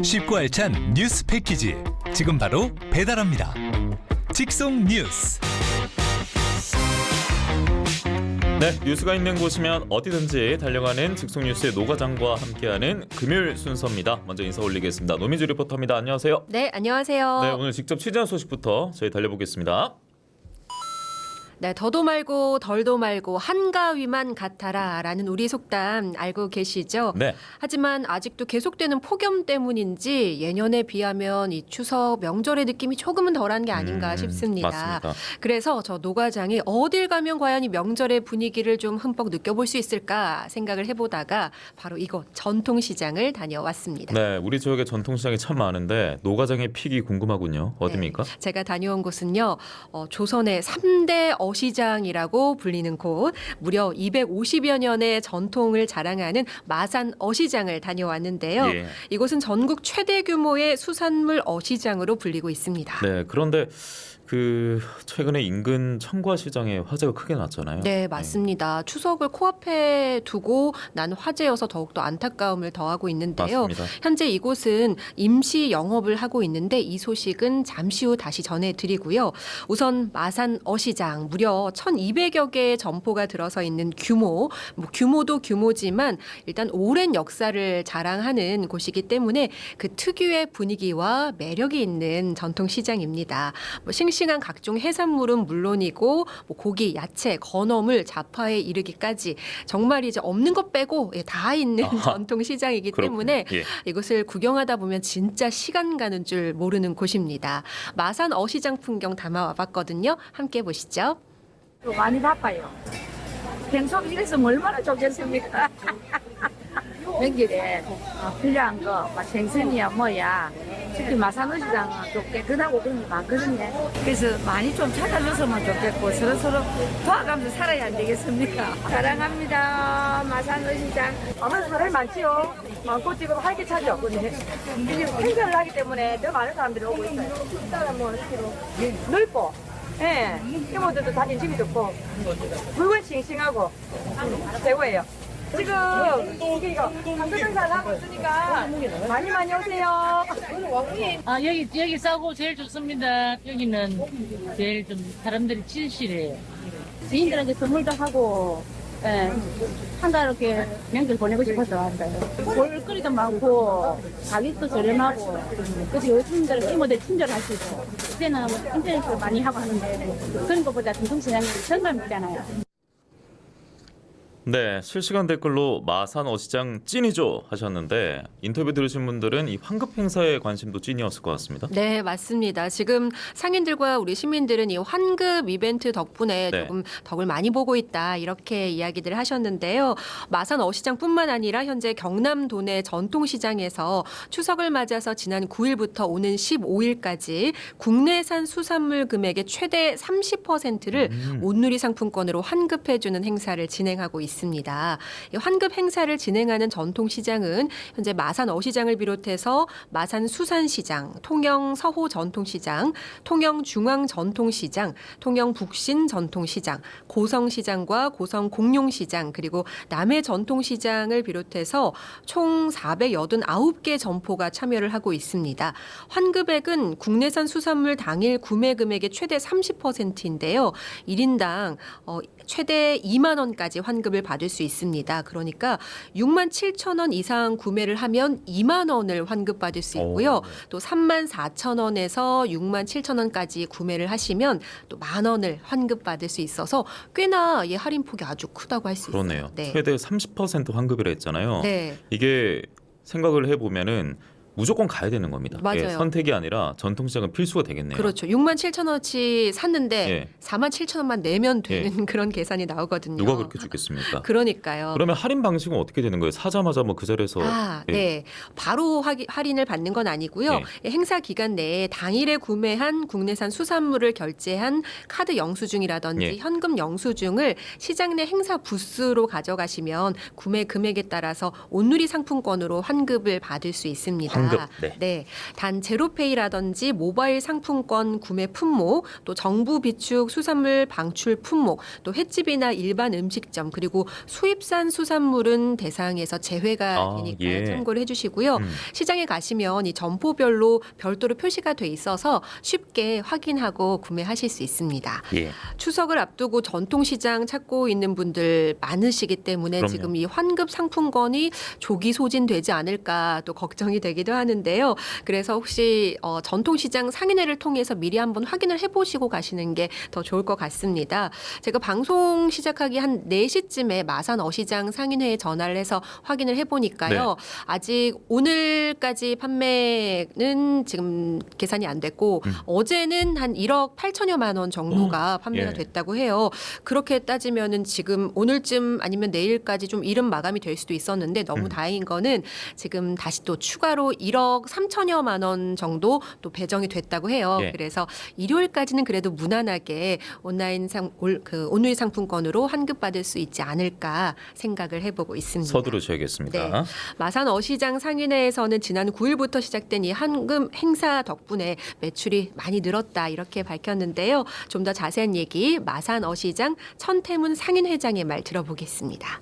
쉽고 알찬 뉴스 패키지 지금 바로 배달합니다. 직송 뉴스. 네, 뉴스가 있는 곳이면 어디든지 달려가는 직송 뉴스의 노과장과 함께하는 금요일 순서입니다. 먼저 인사 올리겠습니다. 노민주 리포터입니다. 안녕하세요. 네, 안녕하세요. 네, 오늘 직접 취재한 소식부터 저희 달려보겠습니다. 네, 더도 말고 덜도 말고 한가위만 같아라라는 우리 속담 알고 계시죠? 네. 하지만 아직도 계속되는 폭염 때문인지 예년에 비하면 이 추석 명절의 느낌이 조금은 덜한 게 아닌가 싶습니다. 맞습니다. 그래서 저 노과장이 어딜 가면 과연 이 명절의 분위기를 좀 흠뻑 느껴볼 수 있을까 생각을 해보다가 바로 이곳 전통시장을 다녀왔습니다. 네, 우리 지역에 전통시장이 참 많은데 노과장의 픽이 궁금하군요. 어디입니까? 네, 제가 다녀온 곳은요. 조선의 3대 어시장이라고 불리는 곳, 무려 250여 년의 전통을 자랑하는 마산 어시장을 다녀왔는데요. 예. 이곳은 전국 최대 규모의 수산물 어시장으로 불리고 있습니다. 네, 그런데 최근에 인근 청과시장에 화재가 크게 났잖아요. 네, 맞습니다. 추석을 코앞에 두고 난 화재여서 더욱더 안타까움을 더하고 있는데요. 맞습니다. 현재 이곳은 임시 영업을 하고 있는데 이 소식은 잠시 후 다시 전해드리고요. 우선 마산 어시장 무려 1,200여 개의 점포가 들어서 있는 규모, 규모도 규모지만 일단 오랜 역사를 자랑하는 곳이기 때문에 그 특유의 분위기와 매력이 있는 전통시장입니다. 싱싱한 각종 해산물은 물론이고 고기, 야채, 건어물, 자파에 이르기까지 정말 이제 없는 것 빼고 다 있는 전통 시장이기 때문에 예. 이곳을 구경하다 보면 진짜 시간 가는 줄 모르는 곳입니다. 마산 어시장 풍경 담아와 봤거든요. 함께 보시죠. 많이 바빠요. 평소 이랬으면 얼마나 좋겠습니까? 명절에 필요한 거, 생선이야 뭐야. 특히 마산어시장은 좀 깨끗하고 그런 게 많거든요. 그래서 많이 좀 찾아줬으면 좋겠고 서로서로 도와가면서 살아야 안 되겠습니까? 사랑합니다. 마산어시장. 아무래도 사람이 많지요. 많고 지금 활기차죠. 근데 지금 행사를 하기 때문에 더 많은 사람들이 오고 있어요. 식당은 뭐 넓고, 예, 이모들도 다니는 집이 좋고, 물건 싱싱하고 최고예요. 지금 이거 감사장사를 하고 있으니까 많이 오세요. 여기 싸고 제일 좋습니다. 여기는 제일 좀 사람들이 진실해요. 지인들한테 선물도 하고, 예, 한가롭게 명절 보내고 싶어서 왔어요. 볼거리도 많고, 가격도 저렴하고, 그래서 요즘들은 이모들 친절하시고, 그때는 인터넷을 많이 하고 하는데, 그런 것보다 전통시장이 정감이잖아요. 네, 실시간 댓글로 마산 어시장 찐이죠 하셨는데 인터뷰 들으신 분들은 이 환급 행사에 관심도 찐이었을 것 같습니다. 네, 맞습니다. 지금 상인들과 우리 시민들은 이 환급 이벤트 덕분에 네. 조금 덕을 많이 보고 있다 이렇게 이야기들 하셨는데요. 마산 어시장뿐만 아니라 현재 경남 도내 전통시장에서 추석을 맞아서 지난 9일부터 오는 15일까지 국내산 수산물 금액의 최대 30%를 온누리 상품권으로 환급해주는 행사를 진행하고 있습니다. 이 환급 행사를 진행하는 전통시장은 현재 마산 어시장을 비롯해서 마산 수산시장, 통영 서호 전통시장, 통영 중앙 전통시장, 통영 북신 전통시장, 고성시장과 고성 공룡시장 그리고 남해 전통시장을 비롯해서 총 489개 점포가 참여를 하고 있습니다. 환급액은 국내산 수산물 당일 구매 금액의 최대 30%인데요. 1인당 최대 2만 원까지 환급을 받을 수 있습니다. 그러니까 6만 7천 원 이상 구매를 하면 2만 원을 환급받을 수 있고요. 또 3만 4천 원에서 6만 7천 원까지 구매를 하시면 또 만 원을 환급받을 수 있어서 꽤나 할인폭이 아주 크다고 할 수 있어요. 그러네요. 네. 최대 30% 환급이라 했잖아요. 네. 이게 생각을 해보면은 무조건 가야 되는 겁니다. 맞아요. 선택이 아니라 전통시장은 필수가 되겠네요. 그렇죠. 6만 7천 원어치 샀는데 예. 4만 7천 원만 내면 되는 그런 계산이 나오거든요. 누가 그렇게 주겠습니까? 그러니까요. 그러면 할인 방식은 어떻게 되는 거예요? 사자마자 뭐 그 자리에서 예. 네. 바로 할인을 받는 건 아니고요. 행사 기간 내에 당일에 구매한 국내산 수산물을 결제한 카드 영수증이라든지 예. 현금 영수증을 시장 내 행사 부스로 가져가시면 구매 금액에 따라서 온누리 상품권으로 환급을 받을 수 있습니다. 환급, 네. 네, 단 제로페이라든지 모바일 상품권 구매 품목, 또 정부 비축 수산물 방출 품목, 또 횟집이나 일반 음식점 그리고 수입산 수산물은 대상에서 제외가 되니까 예. 참고를 해주시고요. 시장에 가시면 이 점포별로 별도로 표시가 돼 있어서 쉽게 확인하고 구매하실 수 있습니다. 예. 추석을 앞두고 전통시장 찾고 있는 분들 많으시기 때문에 그럼요. 지금 이 환급 상품권이 조기 소진되지 않을까 또 걱정이 되기도 하는데요. 그래서 혹시 전통시장 상인회를 통해서 미리 한번 확인을 해보시고 가시는 게 더 좋을 것 같습니다. 제가 방송 시작하기 한 4시쯤에 마산 어시장 상인회에 전화를 해서 확인을 해보니까요. 네. 아직 오늘까지 판매는 지금 계산이 안 됐고 어제는 한 1억 8천여만 원 정도가 판매가 예. 됐다고 해요. 그렇게 따지면은 지금 오늘쯤 아니면 내일까지 좀 이른 마감이 될 수도 있었는데 너무 다행인 거는 지금 다시 또 추가로 1억 3천여만 원 정도 또 배정이 됐다고 해요. 예. 그래서 일요일까지는 그래도 무난하게 온라인 온누리 상품권으로 환급받을 수 있지 않을까 생각을 해보고 있습니다. 서두르셔야겠습니다. 네. 마산 어시장 상인회에서는 지난 9일부터 시작된 이 환급 행사 덕분에 매출이 많이 늘었다 이렇게 밝혔는데요. 좀 더 자세한 얘기 마산 어시장 천태문 상인회장의 말 들어보겠습니다.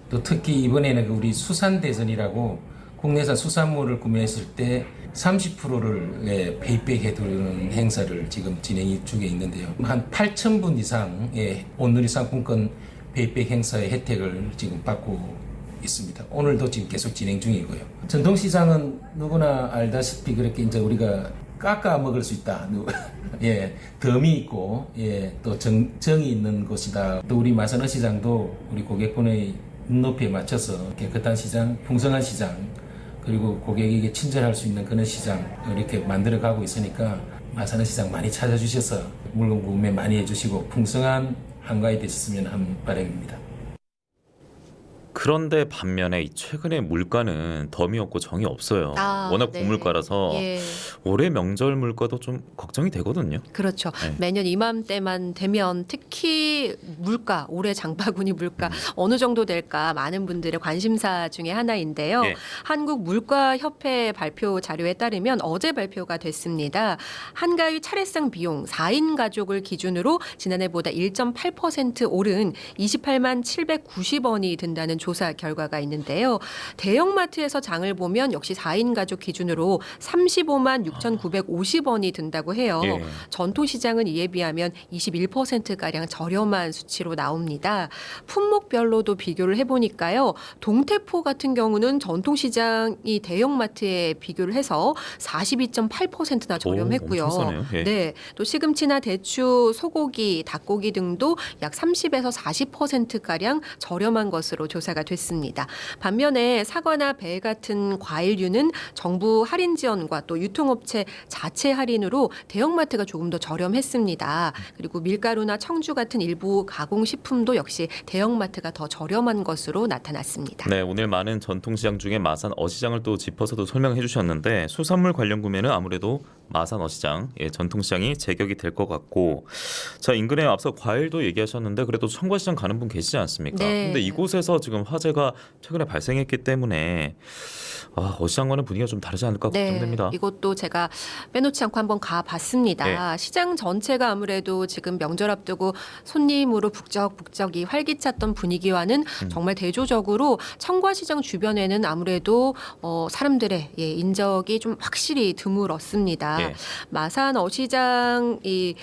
또 특히 이번에는 우리 수산대전이라고 국내산 수산물을 구매했을 때 30%를 페이백 해두는 행사를 지금 진행 중에 있는데요. 한 8,000분 이상의 온누리 상품권 페이백 행사의 혜택을 지금 받고 있습니다. 오늘도 지금 계속 진행 중이고요. 전통시장은 누구나 알다시피 그렇게 이제 우리가 깎아 먹을 수 있다. 예, 덤이 있고, 예, 또 정이 있는 곳이다. 또 우리 마산어 시장도 우리 고객분의 눈높이에 맞춰서 깨끗한 시장, 풍성한 시장, 그리고 고객에게 친절할 수 있는 그런 시장 이렇게 만들어가고 있으니까 마산어 시장 많이 찾아주셔서 물건 구매 많이 해주시고 풍성한 한가위 되셨으면 하는 바람입니다. 그런데 반면에 이 최근에 물가는 덤이 없고 정이 없어요. 워낙 네. 고물가라서 예. 올해 명절 물가도 좀 걱정이 되거든요. 그렇죠. 네. 매년 이맘때만 되면 특히 물가, 올해 장바구니 물가 어느 정도 될까 많은 분들의 관심사 중에 하나인데요. 예. 한국물가협회 발표 자료에 따르면 어제 발표가 됐습니다. 한가위 차례상 비용 4인 가족을 기준으로 지난해보다 1.8% 오른 28만 790원이 든다는 조사 결과가 있는데요. 대형마트에서 장을 보면 역시 4인 가족 기준으로 35만 6,950원이 든다고 해요. 예. 전통시장은 이에 비하면 21%가량 저렴한 수치로 나옵니다. 품목별로도 비교를 해보니까요. 동태포 같은 경우는 전통시장이 대형마트에 비교를 해서 42.8%나 저렴했고요. 엄청 싸네요. 예. 네, 또 시금치나 대추, 소고기, 닭고기 등도 약 30에서 40%가량 저렴한 것으로 조사가 됐습니다. 반면에 사과나 배 같은 과일류는 정부 할인 지원과 또 유통업체 자체 할인으로 대형마트가 조금 더 저렴했습니다. 그리고 밀가루나 청주 같은 일부 가공식품도 역시 대형마트가 더 저렴한 것으로 나타났습니다. 네, 오늘 많은 전통시장 중에 마산 어시장을 또 짚어서도 설명해 주셨는데 수산물 관련 구매는 아무래도 마산 어시장, 예, 전통시장이 제격이 될 것 같고 자 인근에 앞서 과일도 얘기하셨는데 그래도 청과시장 가는 분 계시지 않습니까? 네. 근데 이곳에서 지금 화재가 최근에 발생했기 때문에 어시장과는 분위기가 좀 다르지 않을까 걱정됩니다. 이것도 제가 빼놓지 않고 한번 가봤습니다. 시장 전체가 아무래도 지금 명절 앞두고 손님으로 북적북적이 활기찼던 분위기와는 정말 대조적으로 청과시장 주변에는 아무래도 사람들의 인적이 좀 확실히 드물었습니다. 예. 마산 어시장이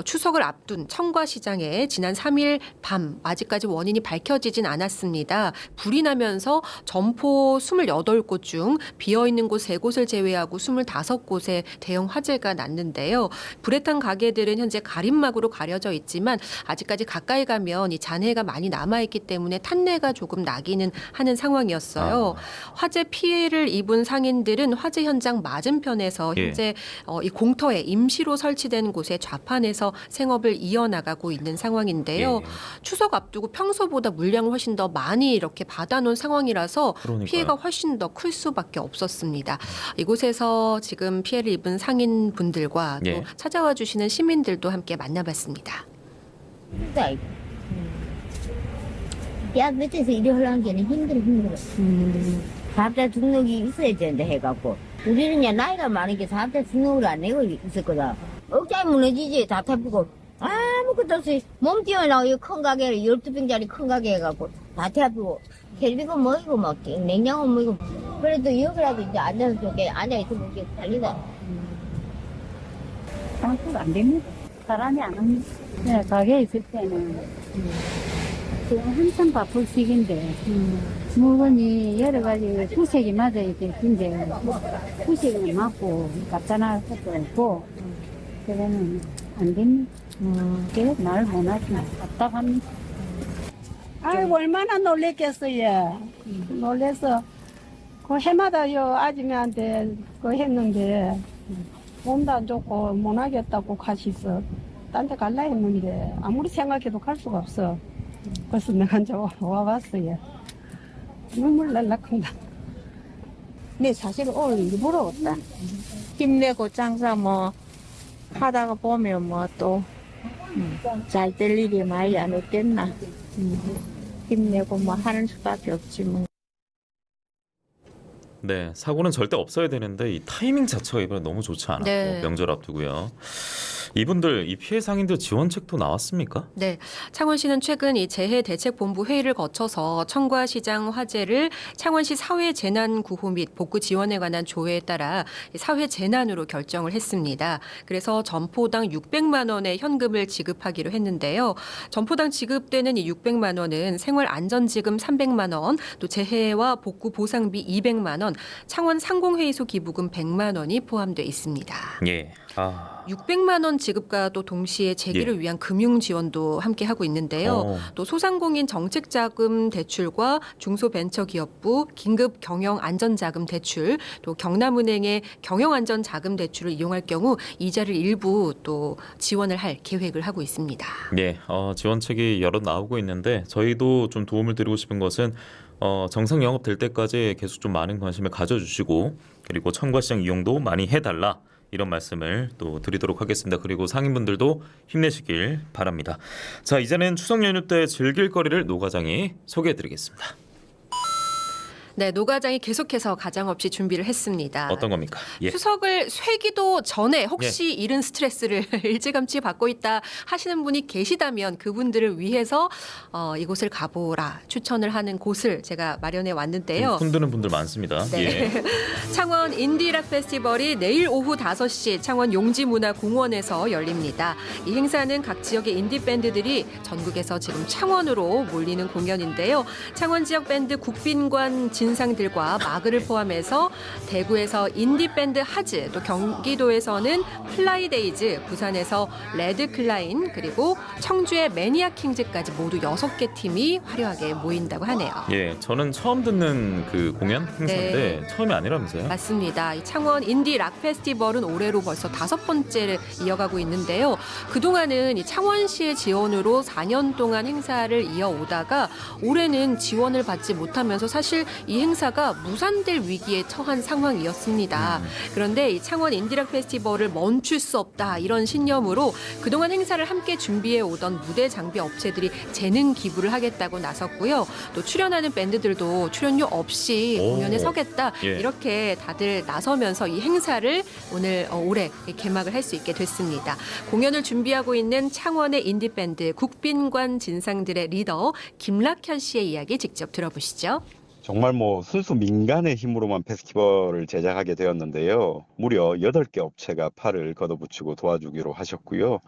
추석을 앞둔 청과시장에 지난 3일 밤 아직까지 원인이 밝혀지진 않았습니다. 불이 나면서 점포 28곳 중 비어있는 곳 3곳을 제외하고 25곳에 대형 화재가 났는데요. 불에 탄 가게들은 현재 가림막으로 가려져 있지만 아직까지 가까이 가면 이 잔해가 많이 남아있기 때문에 탄내가 조금 나기는 하는 상황이었어요. 화재 피해를 입은 상인들은 화재 현장 맞은편에서 현재 이 공터에 임시로 설치된 곳에 좌판해서 생업을 이어나가고 있는 상황인데요. 추석 앞두고 평소보다 물량을 훨씬 더 많이 이렇게 받아놓은 상황이라서 그러니까요. 피해가 훨씬 더 클 수밖에 없었습니다. 이곳에서 지금 피해를 입은 상인분들과 또 찾아와 주시는 시민들도 함께 만나봤습니다. 야 밑에서 일을 하려는 게 힘들어. 갑자기 등록이 있어야 되는데 해갖고 우리는 이제 나이가 많으니까 사람한테 승용을 안 내고 있었거든. 억장이 무너지지, 다 태피고. 아무것도 없이 몸 뛰어나고, 큰 가게, 12평짜리 큰 가게 해갖고, 다 태피고. 텔레비가 뭐이고, 막, 냉장고 뭐이고. 그래도 여기라도 이제 앉아서 저게 앉아있으면 이게 달리다. 방송 안 됩니다. 사람이 안 합니다. 네, 가게에 있을 때는 지금 한참 바쁠 시기인데 물건이 여러 가지 구색이 맞아야 되는데 구색은 맞고 갖다놔 것도 없고 그러면 안 됩니다. 그래서 말 못하지 답답합니다. 아이고 얼마나 놀랬겠어요. 놀래서 그 해마다 요 아줌마한테 그 했는데 몸도 안 좋고 못 하겠다고 가시서 딴 데 갈라 했는데 아무리 생각해도 갈 수가 없어. 그래서 내가 이제 와봤어요. 눈물 날락한다. 네, 사실 오늘 일부러 왔다. 힘내고 장사 뭐 하다가 보면 뭐 또 잘 될 일이 많이 안 없겠나. 힘내고 뭐 하는 수밖에 없지 뭐. 네, 사고는 절대 없어야 되는데 이 타이밍 자체가 이번에 너무 좋지 않았고 네. 명절 앞두고요. 이분들 이 피해 상인들 지원책도 나왔습니까? 네, 창원시는 최근 이 재해대책본부 회의를 거쳐서 청과시장 화재를 창원시 사회재난구호 및 복구 지원에 관한 조회에 따라 사회재난으로 결정을 했습니다. 그래서 점포당 600만 원의 현금을 지급하기로 했는데요. 점포당 지급되는 이 600만 원은 생활안전지급 300만 원, 또 재해와 복구 보상비 200만 원, 창원 상공회의소 기부금 100만 원이 포함되어 있습니다. 예. 600만 원 지급과 또 동시에 재기를 위한 금융 지원도 함께 하고 있는데요. 또 소상공인 정책자금 대출과 중소벤처기업부 긴급 경영안전자금 대출, 또 경남은행의 경영안전자금 대출을 이용할 경우 이자를 일부 또 지원을 할 계획을 하고 있습니다. 예, 지원책이 여러 나오고 있는데 저희도 좀 도움을 드리고 싶은 것은 정상 영업될 때까지 계속 좀 많은 관심을 가져주시고 그리고 청과시장 이용도 많이 해달라. 이런 말씀을 또 드리도록 하겠습니다. 그리고 상인분들도 힘내시길 바랍니다. 자, 이제는 추석 연휴 때 즐길 거리를 노과장이 소개해드리겠습니다. 네, 노과장이 계속해서 가장없이 준비를 했습니다. 어떤 겁니까? 예. 추석을 쇠기도 전에 혹시 이른 스트레스를 일찌감치 받고 있다 하시는 분이 계시다면 그분들을 위해서 이곳을 가보라 추천을 하는 곳을 제가 마련해 왔는데요. 손드는 분들 많습니다. 네. 예. 창원 인디락 페스티벌이 내일 오후 5시 창원 용지문화공원에서 열립니다. 이 행사는 각 지역의 인디 밴드들이 전국에서 지금 창원으로 몰리는 공연인데요. 창원 지역 밴드 국빈관 진상들과 마그를 포함해서 대구에서 인디 밴드 하즈, 또 경기도에서는 플라이데이즈, 부산에서 레드클라인, 그리고 청주의 매니아킹즈까지 모두 6개 팀이 화려하게 모인다고 하네요. 예, 저는 처음 듣는 그 공연 행사인데 처음이 아니라면서요? 맞습니다. 이 창원 인디 락 페스티벌은 올해로 벌써 5번째를 이어가고 있는데요. 그동안은 이 창원시의 지원으로 4년 동안 행사를 이어오다가 올해는 지원을 받지 못하면서 사실 이 행사가 무산될 위기에 처한 상황이었습니다. 그런데 이 창원 인디락 페스티벌을 멈출 수 없다 이런 신념으로 그동안 행사를 함께 준비해 오던 무대 장비 업체들이 재능 기부를 하겠다고 나섰고요. 또 출연하는 밴드들도 출연료 없이 공연에 서겠다 이렇게 다들 나서면서 이 행사를 올해 개막을 할 수 있게 됐습니다. 공연을 준비하고 있는 창원의 인디 밴드 국빈관 진상들의 리더 김락현 씨의 이야기 직접 들어보시죠. 정말 순수 민간의 힘으로만 페스티벌을 제작하게 되었는데요. 무려 8개 업체가 팔을 걷어붙이고 도와주기로 하셨고요.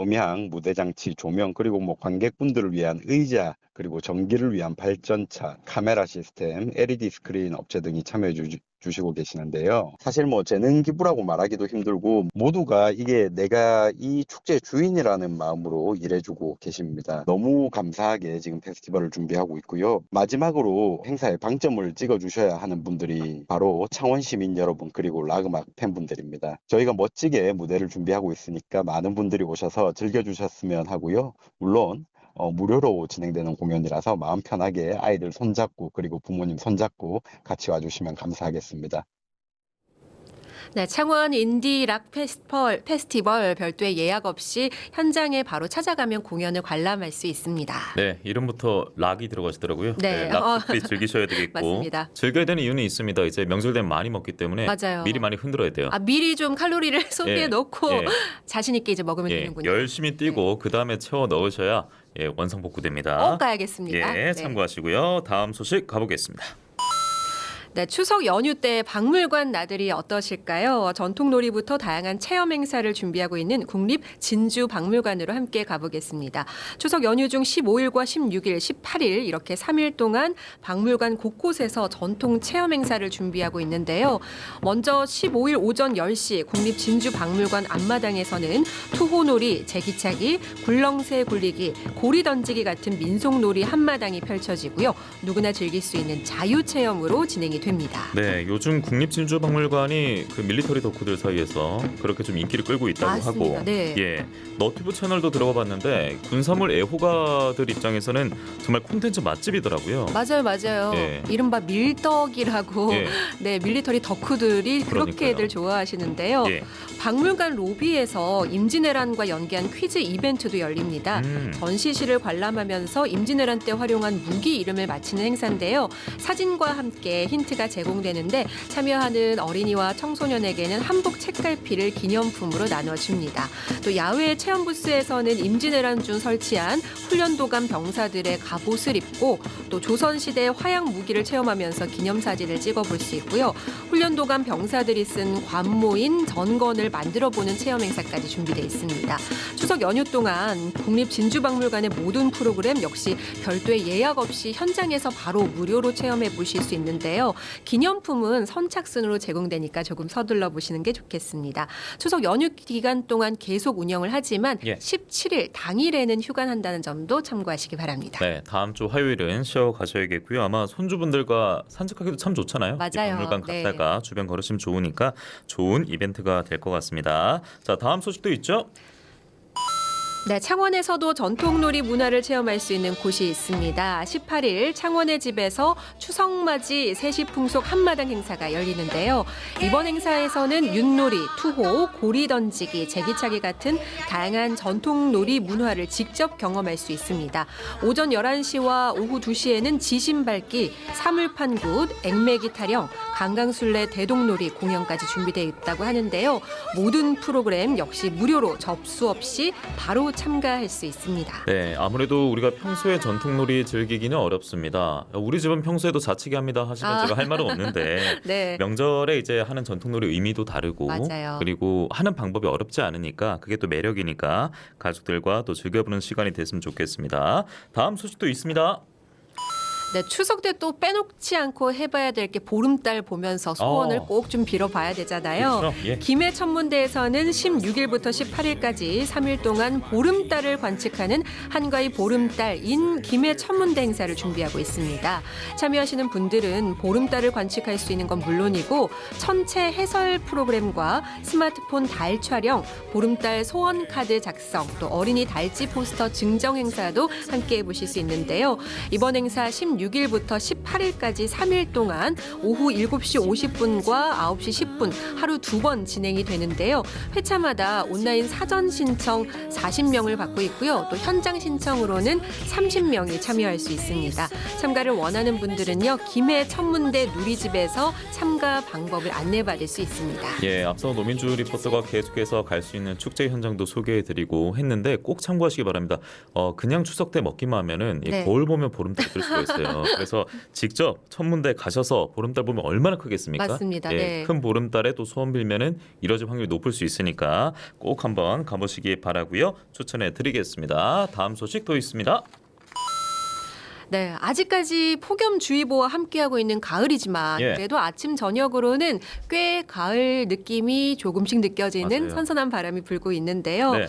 음향, 무대장치, 조명, 그리고 관객분들을 위한 의자, 그리고 전기를 위한 발전차, 카메라 시스템, LED 스크린 업체 등이 참여해 주시고 계시는데요. 사실 재능 기부라고 말하기도 힘들고 모두가 이게 내가 이 축제 주인이라는 마음으로 일해주고 계십니다. 너무 감사하게 지금 페스티벌을 준비하고 있고요. 마지막으로 행사에 방점을 찍어주셔야 하는 분들이 바로 창원 시민 여러분 그리고 락음악 팬분들입니다. 저희가 멋지게 무대를 준비하고 있으니까 많은 분들이 오셔서 즐겨주셨으면 하고요. 물론 무료로 진행되는 공연이라서 마음 편하게 아이들 손잡고 그리고 부모님 손잡고 같이 와주시면 감사하겠습니다. 네, 창원 인디 락 페스티벌 별도의 예약 없이 현장에 바로 찾아가면 공연을 관람할 수 있습니다. 네, 이름부터 락이 들어가시더라고요. 네. 락들이 즐기셔야 되겠고 맞습니다. 즐겨야 되는 이유는 있습니다. 이제 명절 되면 많이 먹기 때문에 맞아요. 미리 많이 흔들어야 돼요. 미리 좀 칼로리를 소비해 놓고 예. 자신 있게 이제 먹으면 예, 되는군요. 열심히 뛰고 그 다음에 채워 넣으셔야 원상복구됩니다. 꼭 가야겠습니다. 예, 네. 참고하시고요. 다음 소식 가보겠습니다. 네, 추석 연휴 때 박물관 나들이 어떠실까요? 전통놀이부터 다양한 체험 행사를 준비하고 있는 국립진주박물관으로 함께 가보겠습니다. 추석 연휴 중 15일과 16일, 18일 이렇게 3일 동안 박물관 곳곳에서 전통 체험 행사를 준비하고 있는데요. 먼저 15일 오전 10시 국립진주박물관 앞마당에서는 투호놀이, 제기차기, 굴렁쇠 굴리기, 고리 던지기 같은 민속놀이 한마당이 펼쳐지고요. 누구나 즐길 수 있는 자유체험으로 진행이 됩니다. 네, 요즘 국립진주박물관이 그 밀리터리 덕후들 사이에서 그렇게 좀 인기를 끌고 있다고 맞습니다. 하고, 네. 예, 너튜브 채널도 들어가봤는데 군사물 애호가들 입장에서는 정말 콘텐츠 맛집이더라고요. 맞아요. 예. 이른바 밀떡이라고 예. 네, 밀리터리 덕후들이 그렇게들 그러니까요. 좋아하시는데요. 예. 박물관 로비에서 임진왜란과 연계한 퀴즈 이벤트도 열립니다. 전시실을 관람하면서 임진왜란 때 활용한 무기 이름을 맞히는 행사인데요. 사진과 함께 힌트가 제공되는데 참여하는 어린이와 청소년에게는 한복 책갈피를 기념품으로 나눠줍니다. 또 야외 체험 부스에서는 임진왜란 중 설치한 훈련도감 병사들의 갑옷을 입고 또 조선시대 화약 무기를 체험하면서 기념사진을 찍어볼 수 있고요. 훈련도감 병사들이 쓴 관모인 전건을 만들어보는 체험 행사까지 준비되어 있습니다. 추석 연휴 동안 국립진주박물관의 모든 프로그램 역시 별도의 예약 없이 현장에서 바로 무료로 체험해 보실 수 있는데요. 기념품은 선착순으로 제공되니까 조금 서둘러 보시는 게 좋겠습니다. 추석 연휴 기간 동안 계속 운영을 하지만 예. 17일 당일에는 휴관한다는 점도 참고하시기 바랍니다. 네, 다음 주 화요일은 쉬어 가셔야겠고요. 아마 손주분들과 산책하기도 참 좋잖아요. 맞아요. 이 박물관 네. 갔다가 주변 걸으시면 좋으니까 좋은 이벤트가 될 것 같습니다. 자, 다음 소식도 있죠. 네, 창원에서도 전통놀이 문화를 체험할 수 있는 곳이 있습니다. 18일 창원의 집에서 추석맞이 세시풍속 한마당 행사가 열리는데요. 이번 행사에서는 윷놀이, 투호, 고리 던지기, 제기차기 같은 다양한 전통놀이 문화를 직접 경험할 수 있습니다. 오전 11시와 오후 2시에는 지신 밟기, 사물판굿, 액매기 타령, 강강술래 대동놀이 공연까지 준비되어 있다고 하는데요. 모든 프로그램 역시 무료로 접수 없이 바로 참가할 수 있습니다. 네, 아무래도 우리가 평소에 전통놀이 즐기기는 어렵습니다. 우리 집은 평소에도 자치기 합니다 하시면 제가 할 말은 없는데 네. 명절에 이제 하는 전통놀이 의미도 다르고 맞아요. 그리고 하는 방법이 어렵지 않으니까 그게 또 매력이니까 가족들과 또 즐겨보는 시간이 됐으면 좋겠습니다. 다음 소식도 있습니다. 네, 추석 때 또 빼놓지 않고 해봐야 될 게 보름달 보면서 소원을 꼭 좀 빌어봐야 되잖아요. 그렇죠. 예. 김해 천문대에서는 16일부터 18일까지 3일 동안 보름달을 관측하는 한가위 보름달인 김해 천문대 행사를 준비하고 있습니다. 참여하시는 분들은 보름달을 관측할 수 있는 건 물론이고 천체 해설 프로그램과 스마트폰 달 촬영, 보름달 소원 카드 작성, 또 어린이 달지 포스터 증정 행사도 함께 해보실 수 있는데요. 이번 행사 16일부터 18일까지 3일 동안 오후 7시 50분과 9시 10분 하루 2번 진행이 되는데요. 회차마다 온라인 사전 신청 40명을 받고 있고요. 또 현장 신청으로는 30명이 참여할 수 있습니다. 참가를 원하는 분들은요. 김해 천문대 누리집에서 참가 방법을 안내받을 수 있습니다. 예, 앞서 노민주 리포터가 계속해서 갈 수 있는 축제 현장도 소개해드리고 했는데 꼭 참고하시기 바랍니다. 그냥 추석 때 먹기만 하면은 네. 거울 보면 보름달 뜰 수가 있어요. 그래서 직접 천문대 가셔서 보름달 보면 얼마나 크겠습니까? 맞습니다. 예, 네. 큰 보름달에 또 소원 빌면은 이뤄질 확률이 높을 수 있으니까 꼭 한번 가보시기 바라고요. 추천해드리겠습니다. 다음 소식 또 있습니다. 네, 아직까지 폭염주의보와 함께하고 있는 가을이지만 예. 그래도 아침 저녁으로는 꽤 가을 느낌이 조금씩 느껴지는 맞아요. 선선한 바람이 불고 있는데요. 네.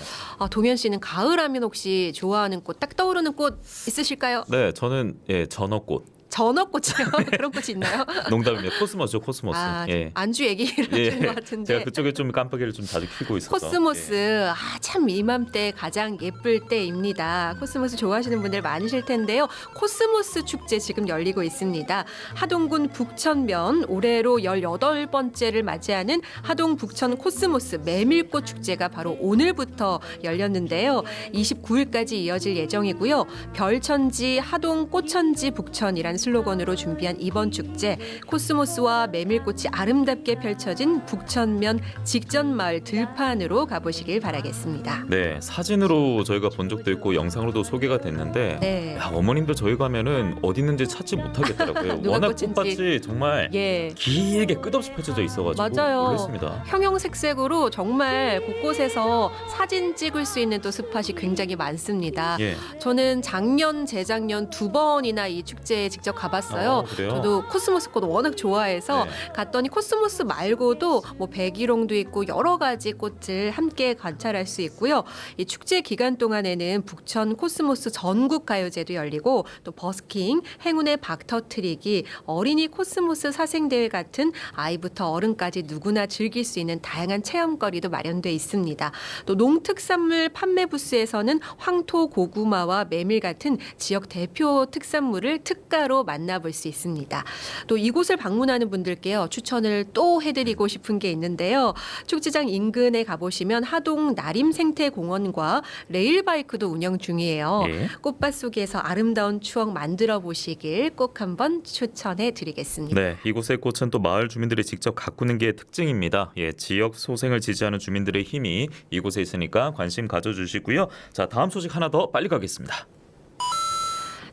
동현 씨는 가을하면 혹시 좋아하는 꽃, 딱 떠오르는 꽃 있으실까요? 네, 저는 전어꽃. 전어꽃이요. 그런 꽃이 있나요? 농담입니다. 코스모스죠, 코스모스. 아, 예. 안주 얘기를 하시는 것 같은데. 제가 그쪽에 좀 깜빡이를 좀 자주 켜고 있어서. 코스모스 예. 참 이맘때 가장 예쁠 때입니다. 코스모스 좋아하시는 분들 많으실 텐데요. 코스모스 축제 지금 열리고 있습니다. 하동군 북천면 올해로 18번째를 맞이하는 하동 북천 코스모스 메밀꽃 축제가 바로 오늘부터 열렸는데요. 29일까지 이어질 예정이고요. 별천지 하동 꽃천지 북천이란 슬로건으로 준비한 이번 축제, 코스모스와 메밀꽃이 아름답게 펼쳐진 북천면 직전마을 들판으로 가보시길 바라겠습니다. 네, 사진으로 저희가 본 적도 있고 영상으로도 소개가 됐는데 네. 야, 어머님도 저희 가면은 어디 있는지 찾지 못하겠더라고요. 누가 워낙 꽃인지. 꽃밭이 정말 예. 길게 끝없이 펼쳐져 있어가지고 맞아요. 놀랐습니다. 형형색색으로 정말 곳곳에서 사진 찍을 수 있는 또 스팟이 굉장히 많습니다. 예. 저는 작년, 재작년 2번이나 이 축제에 직접 가봤어요. 그래요? 저도 코스모스 꽃 워낙 좋아해서 네. 갔더니 코스모스 말고도 뭐 백일홍도 있고 여러 가지 꽃을 함께 관찰할 수 있고요. 이 축제 기간 동안에는 북천 코스모스 전국 가요제도 열리고 또 버스킹, 행운의 박 터트리기, 어린이 코스모스 사생대회 같은 아이부터 어른까지 누구나 즐길 수 있는 다양한 체험거리도 마련돼 있습니다. 또 농특산물 판매 부스에서는 황토 고구마와 메밀 같은 지역 대표 특산물을 특가로 만나볼 수 있습니다. 또 이곳을 방문하는 분들께요, 추천을 또 해드리고 싶은 게 있는데요. 축제장 인근에 가보시면 하동 나림생태공원과 레일바이크도 운영 중이에요. 예. 꽃밭 속에서 아름다운 추억 만들어 보시길 꼭 한번 추천해 드리겠습니다. 네, 이곳의 꽃은 또 마을 주민들이 직접 가꾸는 게 특징입니다. 예, 지역 소생을 지지하는 주민들의 힘이 이곳에 있으니까 관심 가져주시고요. 자, 다음 소식 하나 더 빨리 가겠습니다.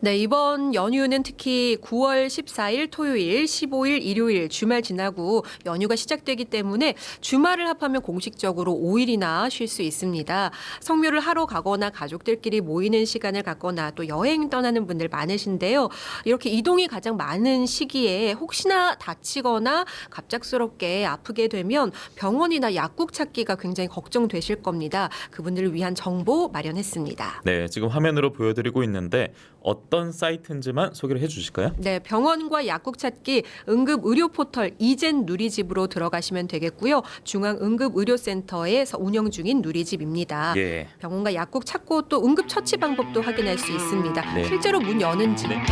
네, 이번 연휴는 특히 9월 14일 토요일, 15일 일요일 주말 지나고 연휴가 시작되기 때문에 주말을 합하면 공식적으로 5일이나 쉴 수 있습니다. 성묘를 하러 가거나 가족들끼리 모이는 시간을 갖거나 또 여행 떠나는 분들 많으신데요. 이렇게 이동이 가장 많은 시기에 혹시나 다치거나 갑작스럽게 아프게 되면 병원이나 약국 찾기가 굉장히 걱정되실 겁니다. 그분들을 위한 정보 마련했습니다. 네, 지금 화면으로 보여드리고 있는데 어떤 사이트인지만 소개를 해주실까요? 네, 병원과 약국 찾기 응급 의료 포털 이젠 누리집으로 들어가시면 되겠고요. 중앙응급의료센터에서 운영 중인 누리집입니다. 예. 병원과 약국 찾고 또 응급 처치 방법도 확인할 수 있습니다. 네. 실제로 문 여는지. 네.